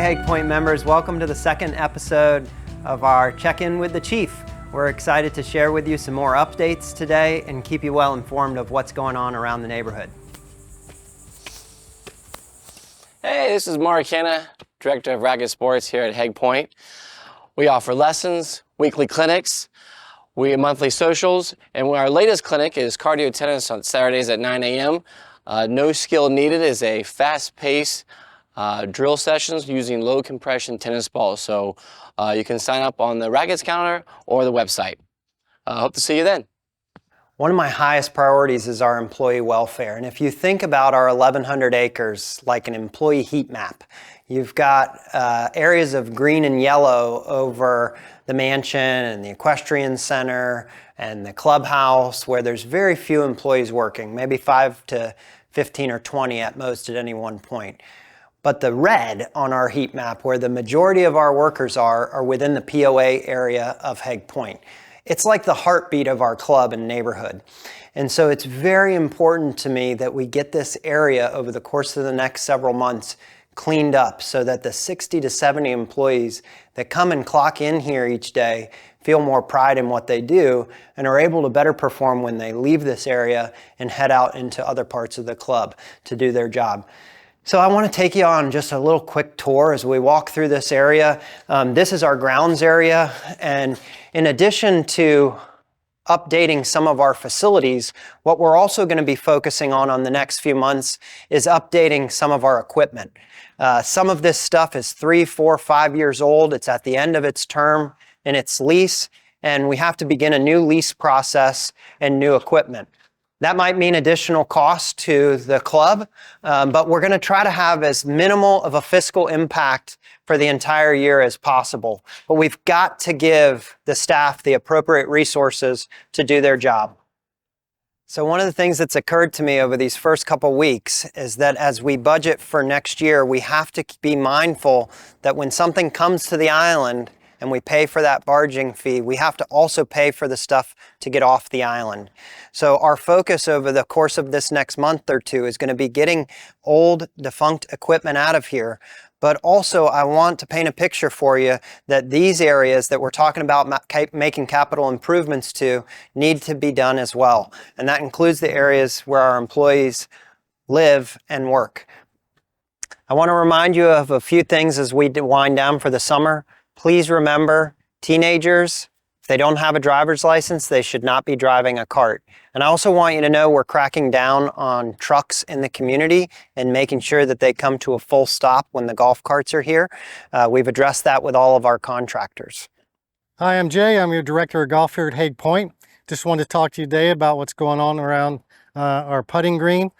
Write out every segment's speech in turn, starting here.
Hague Point members, welcome to the second episode of our Check-In with the Chief. We're excited to share with you some more updates today and keep you well informed of what's going on around the neighborhood. Hey, this is Mark Hanna, Director of Racket Sports here at Hague Point. We offer lessons, weekly clinics, monthly socials, and our latest clinic is cardio tennis on Saturdays at 9 a.m. No skill needed is a fast-paced drill sessions using low compression tennis balls. So you can sign up on the rackets counter or the website. Hope to see you then. One of my highest priorities is our employee welfare. And if you think about our 1,100 acres like an employee heat map, you've got areas of green and yellow over the mansion and the equestrian center and the clubhouse where there's very few employees working, maybe 5 to 15 or 20 at most at any one point. But the red on our heat map, where the majority of our workers are within the POA area of Hague Point. It's like the heartbeat of our club and neighborhood. And so it's very important to me that we get this area over the course of the next several months cleaned up so that the 60 to 70 employees that come and clock in here each day feel more pride in what they do and are able to better perform when they leave this area and head out into other parts of the club to do their job. So I want to take you on just a little quick tour as we walk through this area. This is our grounds area, and in addition to updating some of our facilities, what we're also going to be focusing on the next few months is updating some of our equipment. Some of this stuff is 3, 4, 5 years old. It's at the end of its term in its lease, and we have to begin a new lease process and new equipment. That might mean additional cost to the club, but we're going to try to have as minimal of a fiscal impact for the entire year as possible. But we've got to give the staff the appropriate resources to do their job. So one of the things that's occurred to me over these first couple weeks is that as we budget for next year, we have to be mindful that when something comes to the island and we pay for that barging fee, we have to also pay for the stuff to get off the island. So our focus over the course of this next month or two is going to be getting old, defunct equipment out of here. But also I want to paint a picture for you that these areas that we're talking about making capital improvements to need to be done as well. And that includes the areas where our employees live and work. I want to remind you of a few things as we wind down for the summer. Please remember, teenagers, if they don't have a driver's license, they should not be driving a cart. And I also want you to know we're cracking down on trucks in the community and making sure that they come to a full stop when the golf carts are here. We've addressed that with all of our contractors. Hi, I'm Jay. I'm your Director of Golf here at Hague Point. Just wanted to talk to you today about what's going on around our putting green.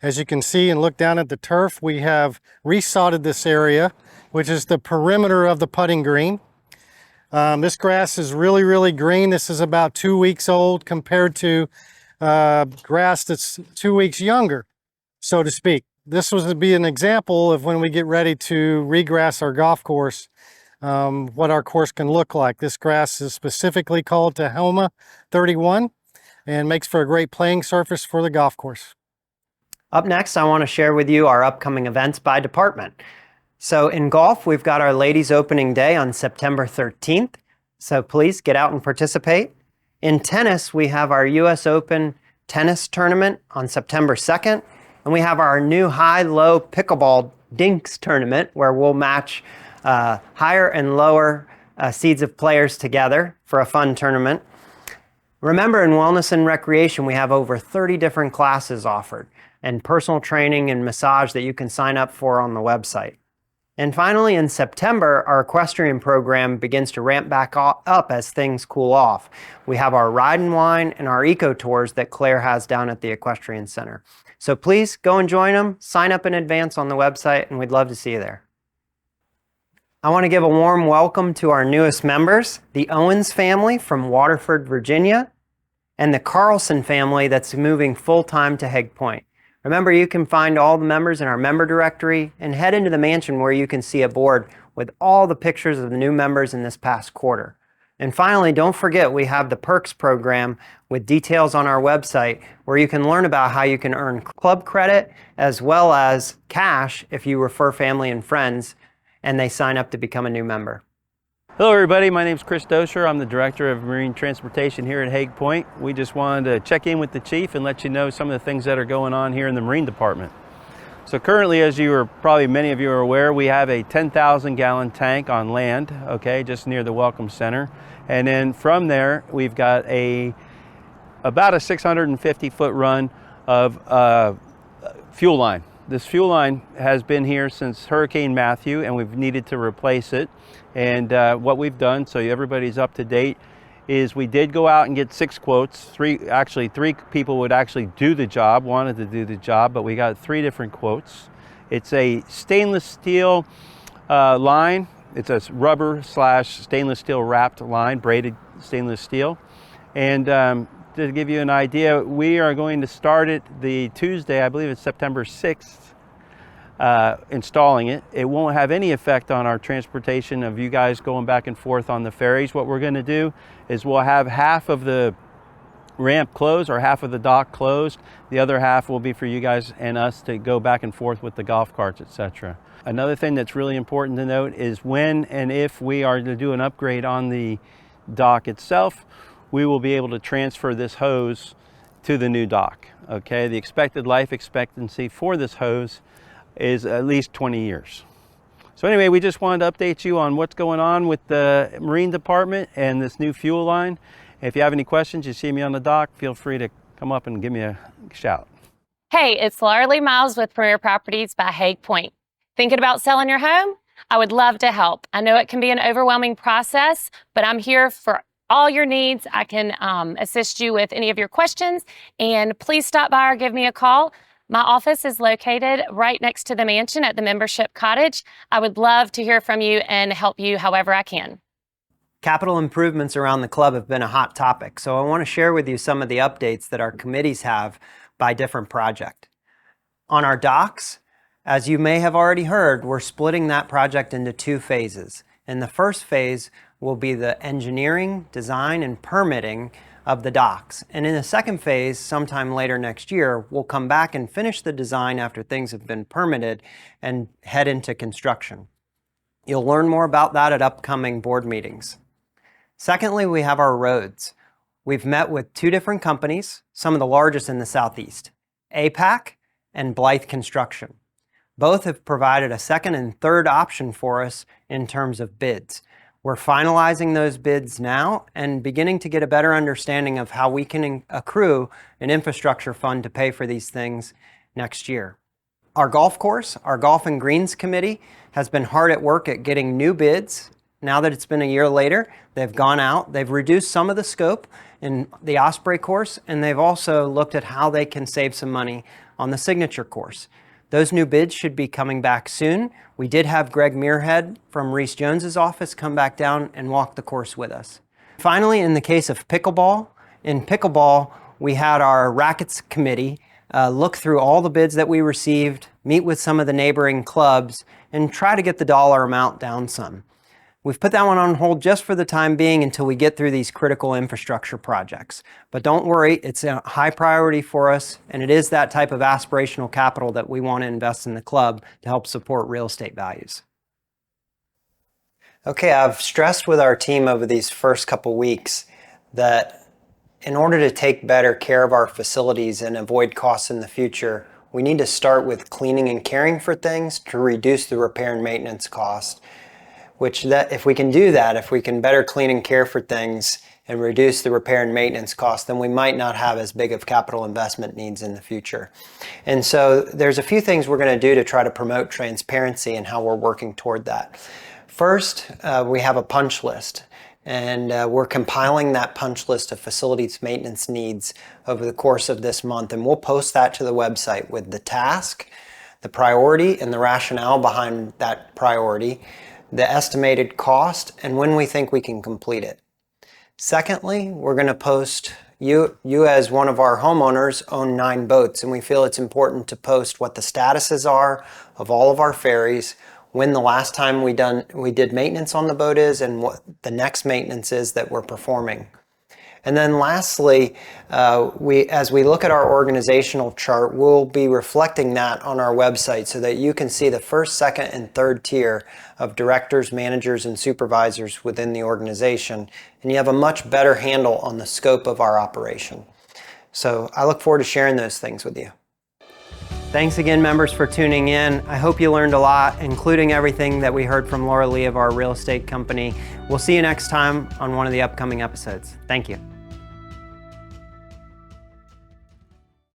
As you can see and look down at the turf, we have resodded this area, which is the perimeter of the putting green. This grass is really green. This is about 2 weeks old compared to grass that's 2 weeks younger, so to speak. This would be an example of when we get ready to regrass our golf course, what our course can look like. This grass is specifically called Tahoma 31 and makes for a great playing surface for the golf course. Up next, I want to share with you our upcoming events by department. So in golf, we've got our ladies opening day on September 13th. So please get out and participate. In tennis, we have our US Open tennis tournament on September 2nd. And we have our new high-low pickleball dinks tournament where we'll match higher and lower seeds of players together for a fun tournament. Remember, in wellness and recreation, we have over 30 different classes offered and personal training and massage that you can sign up for on the website. And finally, in September, our equestrian program begins to ramp back up as things cool off. We have our Ride and Wine and our Eco Tours that Claire has down at the Equestrian Center. So please go and join them, sign up in advance on the website, and we'd love to see you there. I want to give a warm welcome to our newest members, the Owens family from Waterford, Virginia, and the Carlson family that's moving full-time to Hague Point. Remember, you can find all the members in our member directory and head into the mansion where you can see a board with all the pictures of the new members in this past quarter. And finally, don't forget we have the Perks program with details on our website where you can learn about how you can earn club credit as well as cash if you refer family and friends. and they sign up to become a new member. Hello everybody, my name is Chris Dosher. I'm the Director of Marine Transportation here at Hague Point. We just wanted to check in with the Chief and let you know some of the things that are going on here in the Marine Department. So currently, as many of you are aware, we have a 10,000 gallon tank on land, okay, just near the Welcome Center. And then from there, we've got about a 650 foot run of fuel line. This fuel line has been here since Hurricane Matthew, and we've needed to replace it. And what we've done, so everybody's up to date, is we did go out and get 6 quotes. Three people would actually do the job, wanted to do the job, but we got 3 different quotes. It's a stainless steel line. It's a rubber / stainless steel wrapped line, braided stainless steel. And to give you an idea, we are going to start it the Tuesday, I believe it's September 6th, installing it. It won't have any effect on our transportation of you guys going back and forth on the ferries. What we're going to do is we'll have half of the ramp closed or half of the dock closed. The other half will be for you guys and us to go back and forth with the golf carts, etc. Another thing that's really important to note is when and if we are to do an upgrade on the dock itself, we will be able to transfer this hose to the new dock. Okay, the expected life expectancy for this hose is at least 20 years. So anyway, we just wanted to update you on what's going on with the Marine Department and this new fuel line. If you have any questions, you see me on the dock, feel free to come up and give me a shout. Hey, it's Laura Lee Miles with Premier Properties by Hague Point. Thinking about selling your home? I would love to help. I know it can be an overwhelming process, but I'm here for all your needs. I can assist you with any of your questions, and please stop by or give me a call. My office is located right next to the mansion at the Membership Cottage. I would love to hear from you and help you however I can. Capital improvements around the club have been a hot topic, so I want to share with you some of the updates that our committees have by different project. On our docks, as you may have already heard, we're splitting that project into 2 phases. And the first phase will be the engineering, design, and permitting of the docks. And in the second phase, sometime later next year, we'll come back and finish the design after things have been permitted and head into construction. You'll learn more about that at upcoming board meetings. Secondly, we have our roads. We've met with 2 different companies, some of the largest in the Southeast, APAC and Blythe Construction. Both have provided a second and third option for us in terms of bids. We're finalizing those bids now and beginning to get a better understanding of how we can accrue an infrastructure fund to pay for these things next year. Our golf course, our Golf and Greens Committee, has been hard at work at getting new bids. Now that it's been a year later, they've gone out, they've reduced some of the scope in the Osprey course, and they've also looked at how they can save some money on the Signature course. Those new bids should be coming back soon. We did have Greg Muirhead from Reese Jones's office come back down and walk the course with us. Finally, in the case of pickleball, we had our rackets committee look through all the bids that we received, meet with some of the neighboring clubs, and try to get the dollar amount down some. We've put that one on hold just for the time being until we get through these critical infrastructure projects. But don't worry, it's a high priority for us, and it is that type of aspirational capital that we want to invest in the club to help support real estate values. Okay, I've stressed with our team over these first couple weeks that in order to take better care of our facilities and avoid costs in the future, we need to start with cleaning and caring for things to reduce the repair and maintenance cost. If we can do that, if we can better clean and care for things and reduce the repair and maintenance costs, then we might not have as big of capital investment needs in the future. And so there's a few things we're going to do to try to promote transparency and how we're working toward that. First, we have a punch list, and we're compiling that punch list of facilities maintenance needs over the course of this month, and we'll post that to the website with the task, the priority, and the rationale behind that priority, the estimated cost, and when we think we can complete it. Secondly, we're going to post, you as one of our homeowners own 9 boats, and we feel it's important to post what the statuses are of all of our ferries, when the last time we did maintenance on the boat is, and what the next maintenance is that we're performing. And then lastly, as we look at our organizational chart, we'll be reflecting that on our website so that you can see the first, second, and third tier of directors, managers, and supervisors within the organization. And you have a much better handle on the scope of our operation. So I look forward to sharing those things with you. Thanks again, members, for tuning in. I hope you learned a lot, including everything that we heard from Laura Lee of our real estate company. We'll see you next time on one of the upcoming episodes. Thank you.